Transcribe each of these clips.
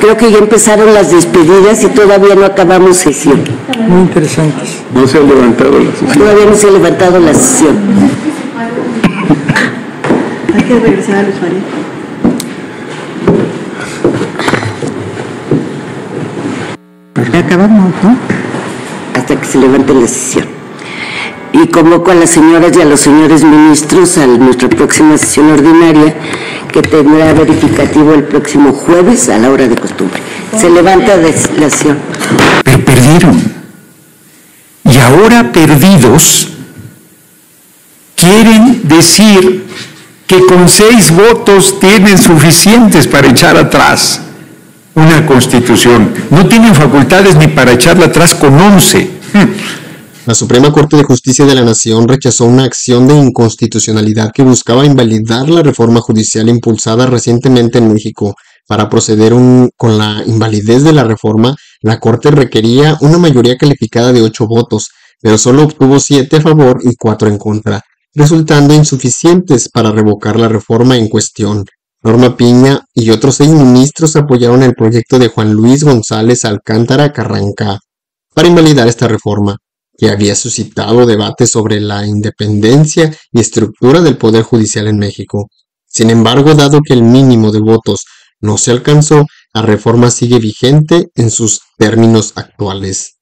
Creo que ya empezaron las despedidas y todavía no acabamos sesión. Muy interesantes. No se ha levantado la sesión. Todavía no se ha levantado la sesión. Hay que regresar al usuario. Ya acabamos, ¿no? Hasta que se levante la sesión. Y convoco a las señoras y a los señores ministros a nuestra próxima sesión ordinaria, que tendrá verificativo el próximo jueves a la hora de costumbre. Se levanta la sesión. Pero perdieron. Y ahora perdidos, quieren decir que con 6 votos tienen suficientes para echar atrás una constitución. No tienen facultades ni para echarla atrás con 11. La Suprema Corte de Justicia de la Nación rechazó una acción de inconstitucionalidad que buscaba invalidar la reforma judicial impulsada recientemente en México. Para proceder con la invalidez de la reforma, la Corte requería una mayoría calificada de 8 votos, pero solo obtuvo 7 a favor y 4 en contra, resultando insuficientes para revocar la reforma en cuestión. Norma Piña y otros 6 ministros apoyaron el proyecto de Juan Luis González Alcántara Carranca para invalidar esta reforma, que había suscitado debates sobre la independencia y estructura del Poder Judicial en México. Sin embargo, dado que el mínimo de votos no se alcanzó, la reforma sigue vigente en sus términos actuales.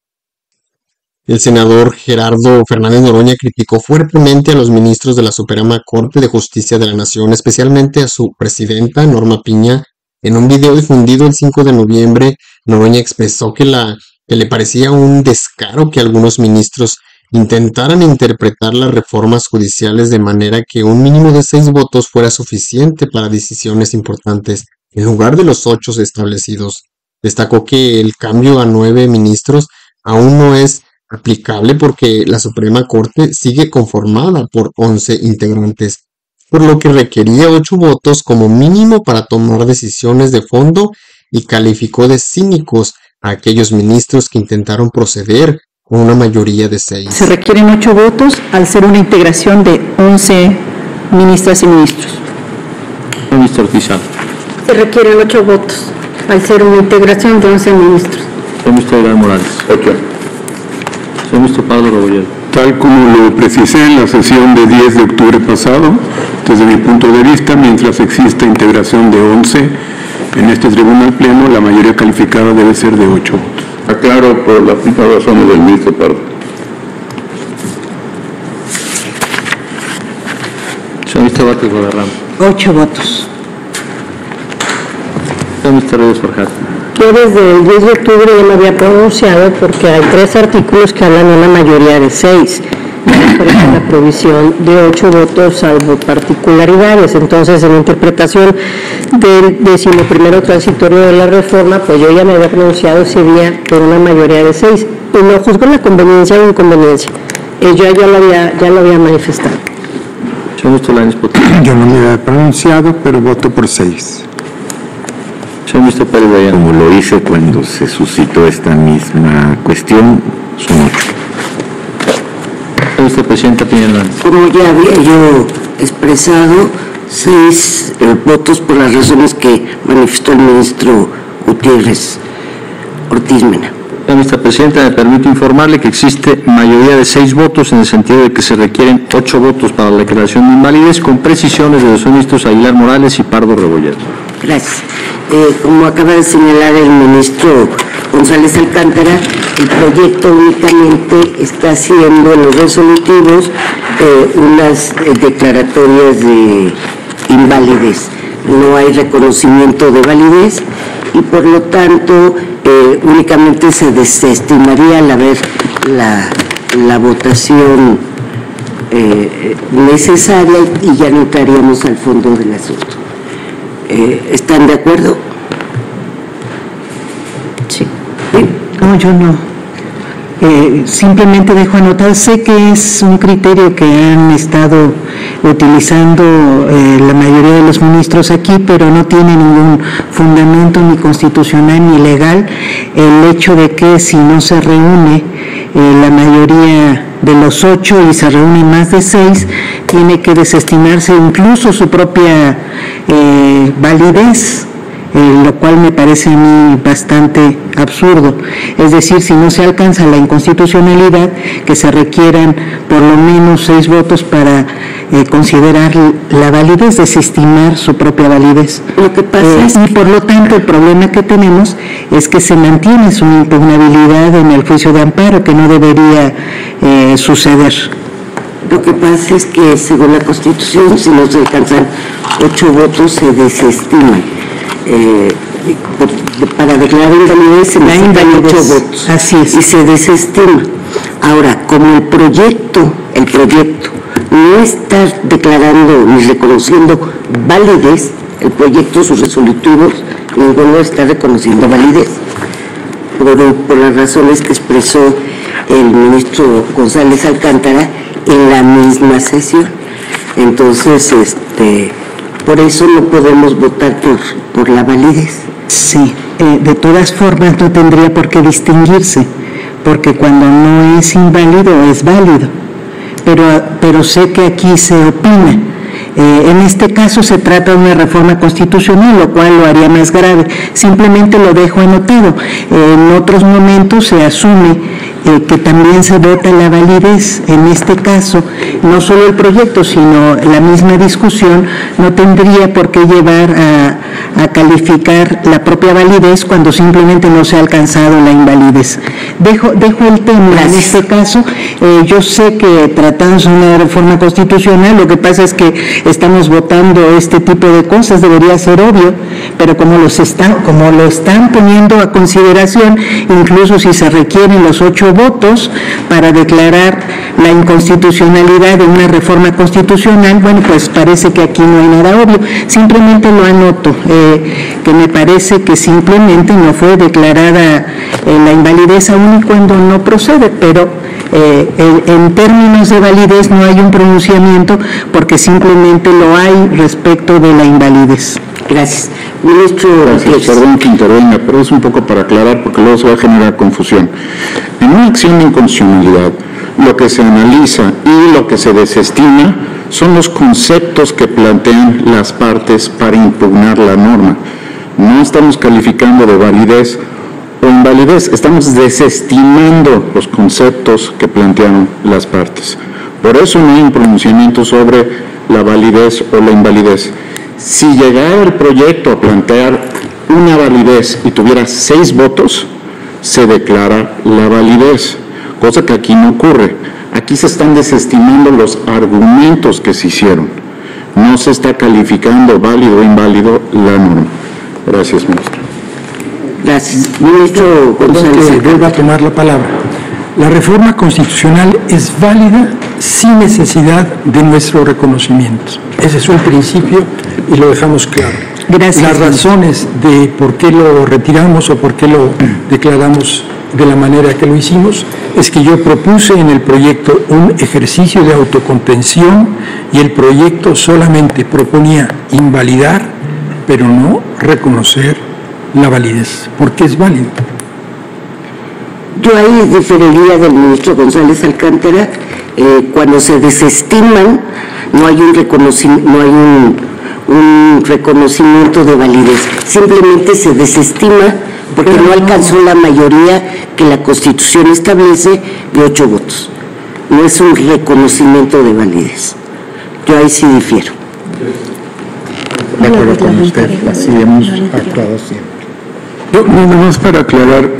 El senador Gerardo Fernández Noroña criticó fuertemente a los ministros de la Suprema Corte de Justicia de la Nación, especialmente a su presidenta, Norma Piña. En un video difundido el 5 de noviembre, Noroña expresó que le parecía un descaro que algunos ministros intentaran interpretar las reformas judiciales de manera que un mínimo de 6 votos fuera suficiente para decisiones importantes, en lugar de los 8 establecidos. Destacó que el cambio a 9 ministros aún no es aplicable porque la Suprema Corte sigue conformada por 11 integrantes, por lo que requería 8 votos como mínimo para tomar decisiones de fondo, y calificó de cínicos a aquellos ministros que intentaron proceder con una mayoría de 6. Se requieren 8 votos al ser una integración de 11 ministras y ministros. Ministro Ortizal. Se requieren 8 votos al ser una integración de 11 ministros. Ministro Aguilar Morales. 8. Ministro Pablo Rebolledo. Tal como lo precisé en la sesión de 10 de octubre pasado, desde mi punto de vista, mientras exista integración de 11 en este tribunal pleno, la mayoría calificada debe ser de 8 votos. Aclaro por las mismas razones del ministro Pardo. Ministro Vázquez Guadarrama. 8 votos. Ministro Reyes Farjat. Yo desde el 10 de octubre ya me había pronunciado porque hay 3 artículos que hablan de una mayoría de 6. Por eso la provisión de 8 votos salvo particularidades. Entonces, en la interpretación del 11º transitorio de la reforma, pues yo ya me había pronunciado ese día por una mayoría de 6. Y no juzgo la conveniencia o inconveniencia. Yo ya lo había manifestado. Yo no me había pronunciado, pero voto por 6. Como lo hice cuando se suscitó esta misma cuestión, son 8. Ministro Presidenta Piña. Como ya había yo expresado, 6 votos por las razones que manifestó el ministro Gutiérrez Ortiz Mena. Ministra Presidenta, me permito informarle que existe mayoría de 6 votos en el sentido de que se requieren 8 votos para la declaración de invalidez, con precisiones de los ministros Aguilar Morales y Pardo Rebolledo. Gracias. Como acaba de señalar el ministro González Alcántara, el proyecto únicamente está haciendo en los resolutivos unas declaratorias de invalidez. No hay reconocimiento de validez y por lo tanto únicamente se desestimaría al haber la votación necesaria y ya no entraríamos al fondo del asunto. ¿Están de acuerdo? Sí. No, yo no. Simplemente dejo anotar, sé que es un criterio que han estado utilizando la mayoría de los ministros aquí, pero no tiene ningún fundamento ni constitucional ni legal el hecho de que si no se reúne la mayoría de los 8 y se reúnen más de 6, tiene que desestimarse incluso su propia validez. lo cual me parece a mí bastante absurdo. Es decir, si no se alcanza la inconstitucionalidad, que se requieran por lo menos 6 votos para considerar la validez, desestimar su propia validez. Lo que pasa es y por lo tanto el problema que tenemos es que se mantiene su impugnabilidad en el juicio de amparo, que no debería suceder. Lo que pasa es que según la Constitución, si no se alcanzan 8 votos, se desestiman. Para declarar invalidez se necesitan 8 votos. Así es. Y se desestima. Ahora, como el proyecto no está declarando ni reconociendo validez, el proyecto, sus resolutivos, ninguno está reconociendo validez. Por las razones que expresó el ministro González Alcántara en la misma sesión. Entonces, por eso no podemos votar por la validez. Sí, de todas formas no tendría por qué distinguirse, porque cuando no es inválido es válido, pero sé que aquí se opina. En este caso se trata de una reforma constitucional, lo cual lo haría más grave. Simplemente lo dejo anotado. En otros momentos se asume que también se vota la validez. En este caso, no solo el proyecto, sino la misma discusión no tendría por qué llevar a calificar la propia validez cuando simplemente no se ha alcanzado la invalidez. Dejo el tema. Gracias. En este caso, yo sé que tratándose de una reforma constitucional, lo que pasa es que estamos votando este tipo de cosas, debería ser obvio, pero como lo están poniendo a consideración, incluso si se requieren los 8 votos para declarar la inconstitucionalidad de una reforma constitucional, bueno, pues parece que aquí no hay nada obvio. Simplemente lo anoto, que me parece que simplemente no fue declarada la invalidez aún y cuando no procede, pero en términos de validez no hay un pronunciamiento porque simplemente lo hay respecto de la invalidez. Gracias. Ministro, perdón que intervenga, pero es un poco para aclarar porque luego se va a generar confusión. En una acción de inconstitucionalidad, lo que se analiza y lo que se desestima son los conceptos que plantean las partes para impugnar la norma. No estamos calificando de validez o invalidez, estamos desestimando los conceptos que plantearon las partes. Por eso no hay un pronunciamiento sobre la validez o la invalidez. Si llegara el proyecto a plantear una validez y tuviera 6 votos, se declara la validez, cosa que aquí no ocurre. Aquí se están desestimando los argumentos que se hicieron. No se está calificando válido o inválido la norma. Gracias, ministro. Gracias. Ministro González. Vuelva a tomar la palabra. La reforma constitucional es válida sin necesidad de nuestro reconocimiento. Ese es un principio y lo dejamos claro. Gracias. Las razones de por qué lo retiramos o por qué lo declaramos de la manera que lo hicimos es que yo propuse en el proyecto un ejercicio de autocontención y el proyecto solamente proponía invalidar, pero no reconocer la validez, porque es válido. Yo ahí diferiría del ministro González Alcántara. Cuando se desestiman, no hay un reconocimiento de validez. Simplemente se desestima porque no alcanzó la mayoría que la Constitución establece de 8 votos. No es un reconocimiento de validez. Yo ahí sí difiero. De acuerdo con usted, así hemos actuado siempre. Nada más para aclarar,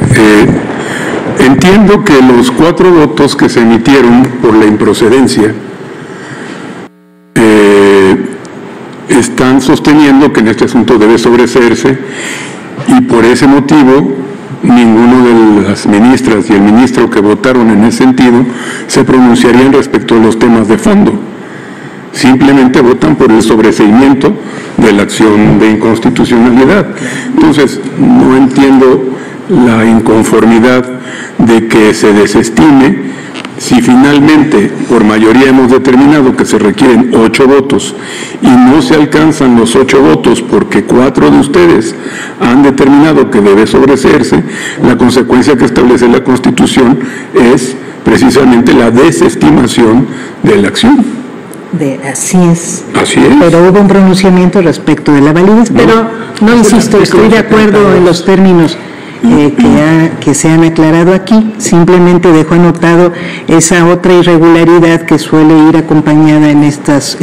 entiendo que los 4 votos que se emitieron por la improcedencia están sosteniendo que en este asunto debe sobreseerse y por ese motivo ninguno de las ministras y el ministro que votaron en ese sentido se pronunciarían respecto a los temas de fondo. Simplemente votan por el sobreseimiento de la acción de inconstitucionalidad. Entonces, no entiendo la inconformidad de que se desestime si finalmente por mayoría hemos determinado que se requieren 8 votos y no se alcanzan los 8 votos porque 4 de ustedes han determinado que debe sobreseerse. La consecuencia que establece la Constitución es precisamente la desestimación de la acción. Así es. Así es. Pero hubo un pronunciamiento respecto de la validez, pero no insisto, estoy de acuerdo en los términos que se han aclarado aquí. Simplemente dejo anotado esa otra irregularidad que suele ir acompañada en estos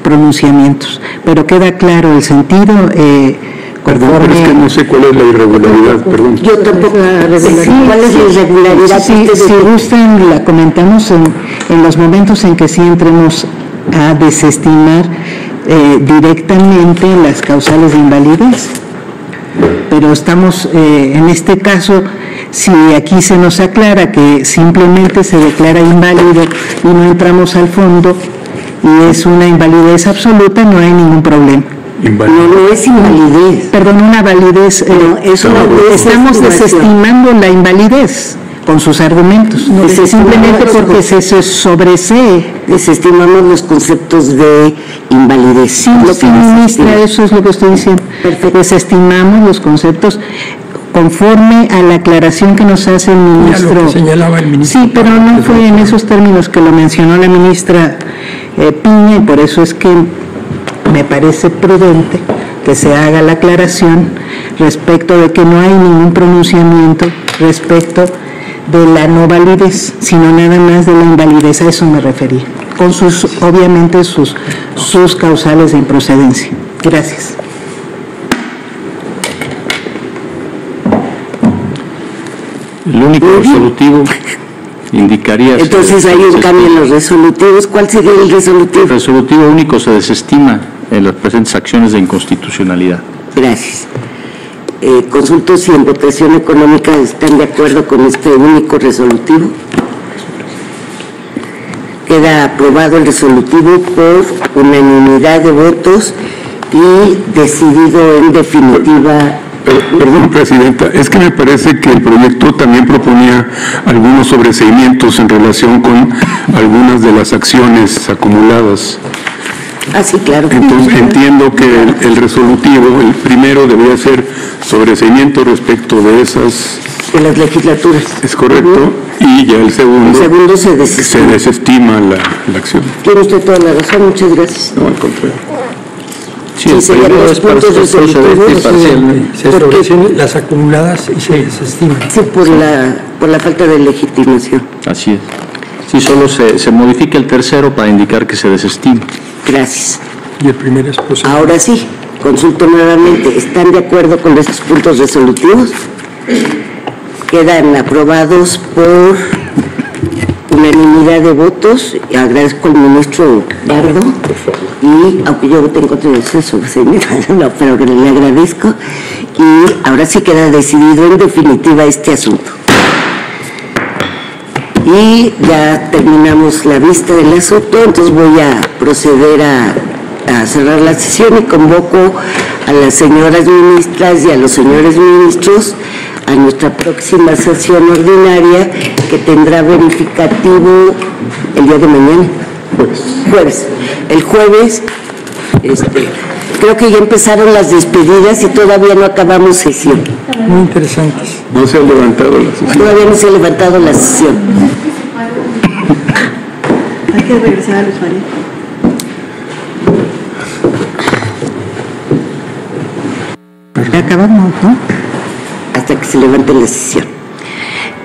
pronunciamientos. Pero queda claro el sentido. Perdón, pero es que no sé cuál es la irregularidad, perdón. Yo tampoco. ¿Cuál es la irregularidad? Sí, si gustan, la comentamos en los momentos en que sí entremos a desestimar directamente las causales de invalidez. Pero estamos, en este caso, si aquí se nos aclara que simplemente se declara inválido y no entramos al fondo y es una invalidez absoluta, no hay ningún problema. No es invalidez. Perdón, una validez. Estamos desestimando la invalidez con sus argumentos, simplemente porque se sobresee. Desestimamos los conceptos de invalidez. Sí, ministra, eso es lo que estoy diciendo. Perfecto. Desestimamos los conceptos conforme a la aclaración que nos hace el ministro. Lo que señalaba el ministro. Sí, pero no fue en esos términos que lo mencionó la ministra Piña, y por eso es que me parece prudente que se haga la aclaración respecto de que no hay ningún pronunciamiento respecto de la no validez, sino nada más de la invalidez. A eso me refería, con obviamente sus causales de improcedencia. Gracias. El único resolutivo indicaría... Entonces hay un cambio en los resolutivos. ¿Cuál sería el resolutivo? El resolutivo único se desestima en las presentes acciones de inconstitucionalidad. Gracias. Consulto si en votación económica están de acuerdo con este único resolutivo. Queda aprobado el resolutivo por unanimidad de votos y decidido en definitiva. Perdón, Presidenta, es que me parece que el proyecto también proponía algunos sobreseimientos en relación con algunas de las acciones acumuladas. Ah, sí, claro. Entonces entiendo que el resolutivo, el primero, debería ser sobreseimiento respecto de esas... De las legislaturas. Es correcto. Y ya el segundo se desestima la acción. Tiene usted toda la razón, muchas gracias. No, al contrario. Sí, serían los puntos resolutivos. Se sobreseen las acumuladas y se desestiman. Sí, por la falta de legitimación. Así es. Sí, solo se modifica el tercero para indicar que se desestima. Gracias. Y el primero es posible. Ahora sí, consulto nuevamente. ¿Están de acuerdo con esos puntos resolutivos? Quedan aprobados por unanimidad de votos. Agradezco al ministro Dardo, y aunque yo voté en contra de eso, no, pero le agradezco. Y ahora sí queda decidido en definitiva este asunto. Y ya terminamos la vista del asunto, entonces voy a proceder a cerrar la sesión y convoco a las señoras ministras y a los señores ministros a nuestra próxima sesión ordinaria, que tendrá verificativo el día de mañana. Jueves. El jueves, creo que ya empezaron las despedidas y todavía no acabamos sesión. Muy interesantes. No se ha levantado la sesión. Todavía no se ha levantado la sesión. Hay que regresar al usuario. Ya acabamos, ¿no? Hasta que se levante la sesión.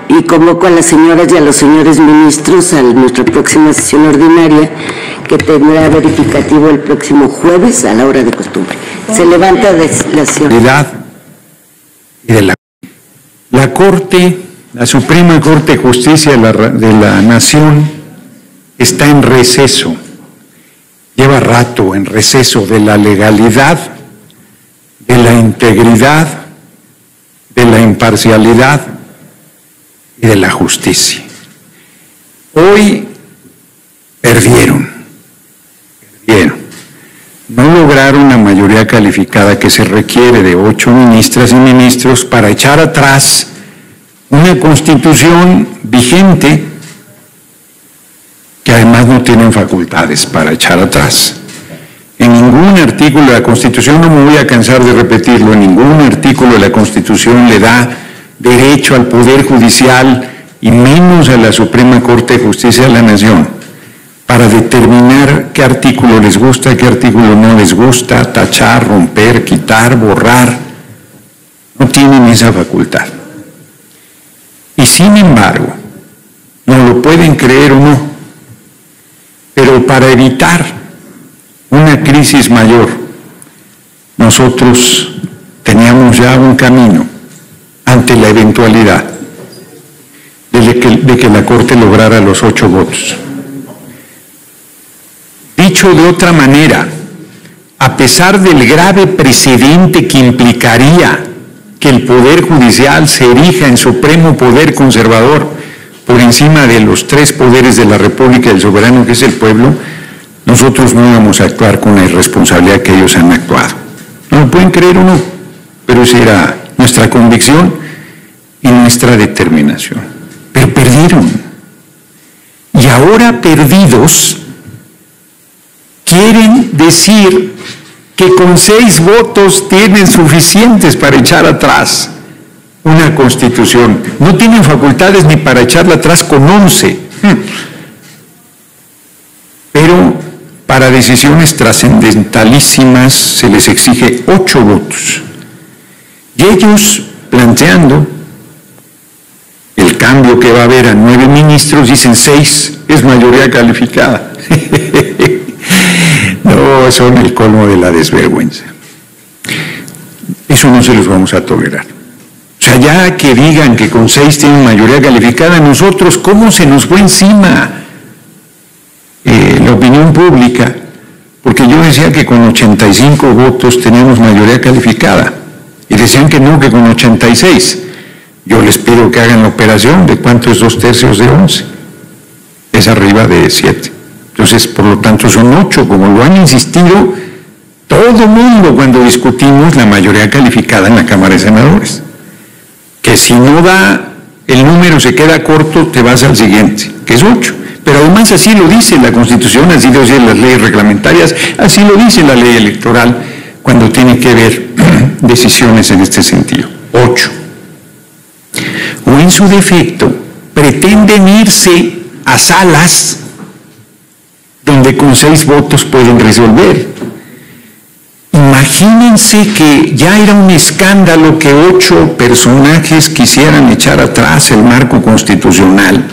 Y convoco a las señoras y a los señores ministros a nuestra próxima sesión ordinaria, que tendrá verificativo el próximo jueves a la hora de costumbre. Se levanta la sesión. Y de la Corte, la Suprema Corte de Justicia de la Nación, está en receso. Lleva rato en receso de la legalidad, de la integridad, de la imparcialidad y de la justicia. Hoy perdieron. No lograron la mayoría calificada que se requiere de 8 ministras y ministros para echar atrás una Constitución vigente, que además no tienen facultades para echar atrás. En ningún artículo de la Constitución, no me voy a cansar de repetirlo, en ningún artículo de la Constitución le da derecho al Poder Judicial y menos a la Suprema Corte de Justicia de la Nación para para determinar qué artículo les gusta, qué artículo no les gusta, tachar, romper, quitar, borrar. No tienen esa facultad. Y sin embargo, no lo pueden creer o no, pero para evitar una crisis mayor, nosotros teníamos ya un camino ante la eventualidad de que la Corte lograra los 8 votos. Dicho de otra manera, a pesar del grave precedente que implicaría que el Poder Judicial se erija en supremo poder conservador por encima de los 3 poderes de la República y el soberano que es el pueblo, nosotros no íbamos a actuar con la irresponsabilidad que ellos han actuado. No lo pueden creer o no, pero esa era nuestra convicción y nuestra determinación. Pero perdieron. Y ahora perdidos, quieren decir que con 6 votos tienen suficientes para echar atrás una Constitución. No tienen facultades ni para echarla atrás con 11. Pero para decisiones trascendentalísimas se les exige 8 votos. Y ellos, planteando el cambio que va a haber a 9 ministros, dicen 6, es mayoría calificada. No, son el colmo de la desvergüenza. Eso no se los vamos a tolerar. O sea, ya que digan que con 6 tienen mayoría calificada, nosotros, ¿cómo se nos fue encima la opinión pública? Porque yo decía que con 85 votos teníamos mayoría calificada, y decían que no, que con 86. Yo les pido que hagan la operación de cuánto es 2/3 de 11. Es arriba de 7. Entonces, por lo tanto, son 8, como lo han insistido todo mundo cuando discutimos la mayoría calificada en la Cámara de Senadores. Que si no da el número, se queda corto, te vas al siguiente, que es 8. Pero además así lo dice la Constitución, así lo dicen las leyes reglamentarias, así lo dice la ley electoral cuando tiene que ver decisiones en este sentido. 8. O en su defecto, pretenden irse a salas donde con 6 votos pueden resolver. Imagínense que ya era un escándalo que 8 personajes quisieran echar atrás el marco constitucional,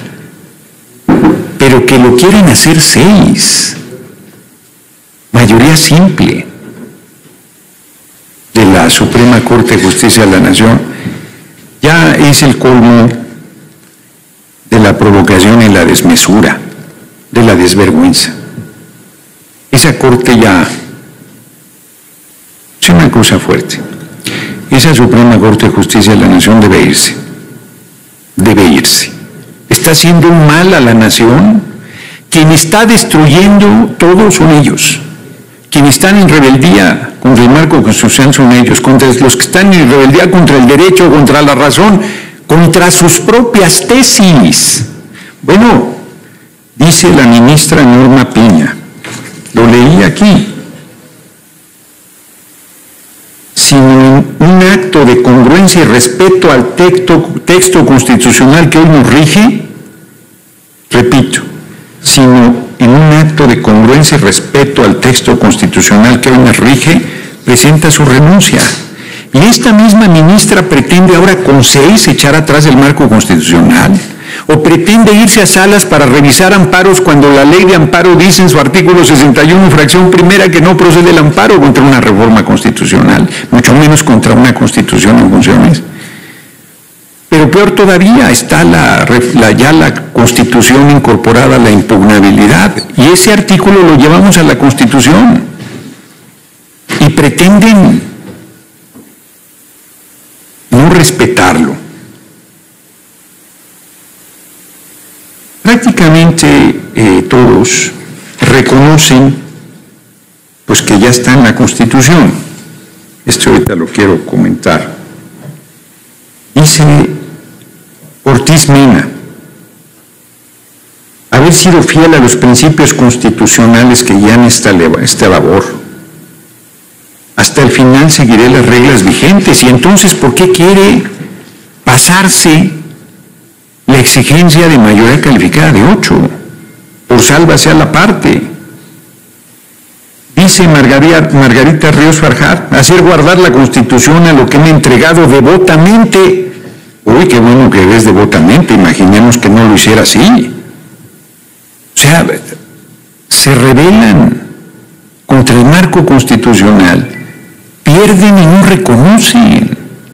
pero que lo quieren hacer 6. Mayoría simple de la Suprema Corte de Justicia de la Nación. Ya es el colmo de la provocación y la desmesura, de la desvergüenza. Esa Corte ya es una cosa fuerte. Esa Suprema Corte de Justicia de la Nación debe irse. Debe irse. Está haciendo un mal a la nación. Quien está destruyendo todo son ellos. Quienes están en rebeldía contra el marco constitucional son ellos. Contra los que están en rebeldía contra el derecho, contra la razón, contra sus propias tesis. Bueno, dice la ministra Norma Piña, lo leí aquí, sino un acto de congruencia y respeto al texto constitucional que hoy nos rige, repito, sino en un acto de congruencia y respeto al texto constitucional que hoy nos rige, presenta su renuncia. Y esta misma ministra pretende ahora con 6 echar atrás el marco constitucional, o pretende irse a salas para revisar amparos cuando la ley de amparo dice en su artículo 61, fracción primera, que no procede el amparo contra una reforma constitucional, mucho menos contra una constitución en funciones. Pero peor todavía, está ya la Constitución incorporada a la impugnabilidad, y ese artículo lo llevamos a la Constitución, y pretenden no respetarlo. Prácticamente todos reconocen pues que ya está en la Constitución. Esto ahorita lo quiero comentar. Dice Ortiz Mena, haber sido fiel a los principios constitucionales que guían esta labor. Hasta el final seguiré las reglas vigentes. Y entonces, ¿por qué quiere pasarse la exigencia de mayoría calificada de 8? ¿Por sálvase a la parte. Dice Margarita Ríos Farjat, hacer guardar la Constitución a lo que me ha entregado devotamente. Uy, qué bueno que es devotamente, imaginemos que no lo hiciera así. O sea, se rebelan contra el marco constitucional, pierden y no reconocen.